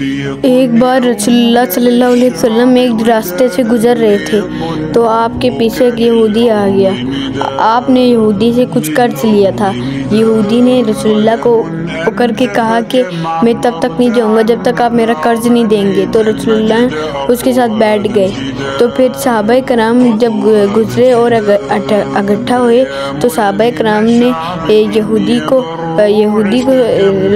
एक बार रसूलुल्लाह सल्लल्लाहु अलैहि वसल्लम एक रास्ते से गुज़र रहे थे तो आपके पीछे एक यहूदी आ गया। आपने यहूदी से कुछ कर्ज लिया था। यहूदी ने रसूलुल्लाह को पकड़ के कहा कि मैं तब तक नहीं जाऊंगा जब तक आप मेरा कर्ज नहीं देंगे। तो रसूलुल्लाह उसके साथ बैठ गए। तो फिर सहाबाए कराम जब गुजरे और इकट्ठा हुए तो सहाबाए कराम ने यहूदी को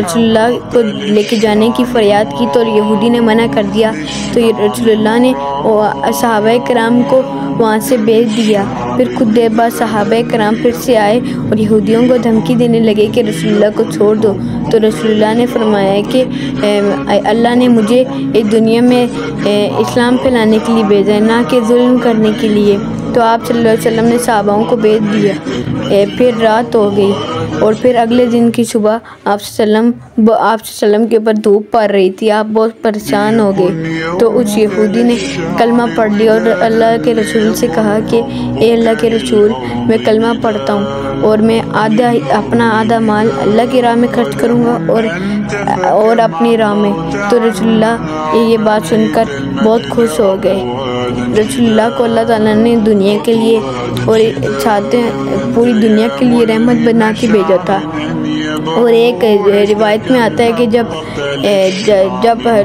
रसूलुल्लाह को लेके जाने की फरियाद की तो यहूदी ने मना कर दिया। तो रसूलुल्लाह ने सहाबाए कराम को वहाँ से भेज दिया। फिर कुछ देर बाद सहाबाए कराम फिर से आए और यहूदियों को धमकी देने लगे कि रसूलुल्लाह को छोड़ दो। तो रसूलुल्लाह ने फरमाया कि अल्लाह ने मुझे इस दुनिया में इस्लाम फैलाने के लिए भेजा है, ना कि जुल्म करने के लिए। तो आप सल्लल्लाहु अलैहि वसल्लम ने सहाबाओं को भेज दिया। फिर रात हो गई और फिर अगले दिन की सुबह आप सल्लम के ऊपर धूप पड़ रही थी। आप बहुत परेशान हो गए। तो उस यहूदी ने कलमा पढ़ लिया और अल्लाह के रसूल से कहा कि ए अल्लाह के रसूल, मैं कलमा पढ़ता हूँ और मैं अपना आधा माल अल्लाह की राह में खर्च करूँगा और अपनी राह में। तो रसूलुल्लाह ये बात सुनकर बहुत खुश हो गए। रसूलुल्लाह को अल्लाह ताला ने दुनिया के लिए और चाहते पूरी दुनिया के लिए रहमत बना के भेजा था। और एक रिवायत में आता है कि जब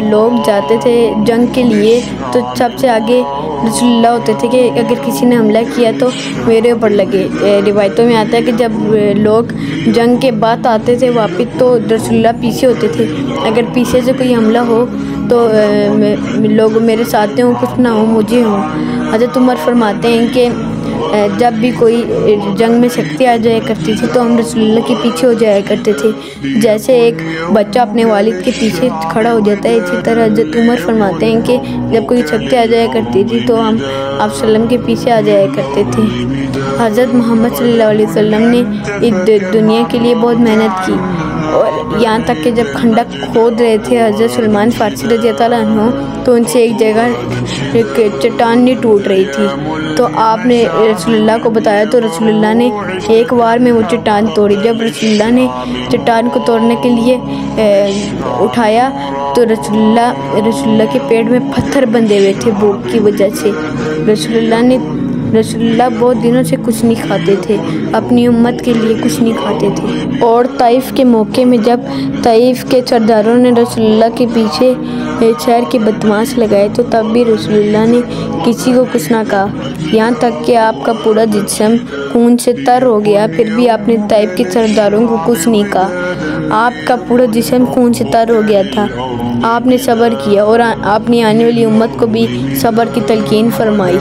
लोग जाते थे जंग के लिए तो सबसे आगे रसूलुल्लाह होते थे कि अगर किसी ने हमला किया तो मेरे ऊपर लगे। रिवायतों में आता है कि जब लोग जंग के बाद आते थे वापस तो रसूलुल्लाह पीछे होते थे। अगर पीछे से कोई हमला हो तो लोग मेरे साथ हों, कुछ ना हो मुझे हो। हज़रत उमर फरमाते हैं कि जब भी कोई जंग में शक्ति आ जाया करती थी तो हम रसूलुल्लाह के पीछे हो जाया करते थे। जैसे एक बच्चा अपने वालिद के पीछे खड़ा हो जाता है, इसी तरह हज़रत उमर फरमाते हैं कि जब कोई शक्ति आ जाया करती थी तो हम आप सल्लम के पीछे आ जाया करते थे। हज़रत मोहम्मद सल्लल्लाहु अलैहि वसल्लम ने इस दुनिया के लिए बहुत मेहनत की और यहाँ तक कि जब खंडक खोद रहे थे हज़रत सलमान फ़ारसी रज़ियल्लाहु अन्हु तो उनसे एक जगह एक चट्टान नहीं टूट रही थी। तो आपने रसूलुल्लाह को बताया तो रसूलुल्लाह ने एक बार में वो चट्टान तोड़ी। जब रसूलुल्लाह ने चट्टान को तोड़ने के लिए उठाया तो रसूलुल्लाह के पेट में पत्थर बंधे हुए थे भूख की वजह से। रसूलुल्लाह बहुत दिनों से कुछ नहीं खाते थे, अपनी उम्मत के लिए कुछ नहीं खाते थे। और ताइफ के मौके में जब ताइफ के सरदारों ने रसूलुल्लाह के पीछे शहर के बदमाश लगाए तो तब भी रसूलुल्लाह ने किसी को कुछ ना कहा। यहाँ तक कि आपका पूरा जिस्म खून से तर हो गया फिर भी आपने ताइफ के सरदारों को कुछ नहीं कहा। आपका पूरा जिस्म खून से तर हो गया था, आपने सब्र किया और आपने आने वाली उम्मत को भी सब्र की तलकीन फरमाई।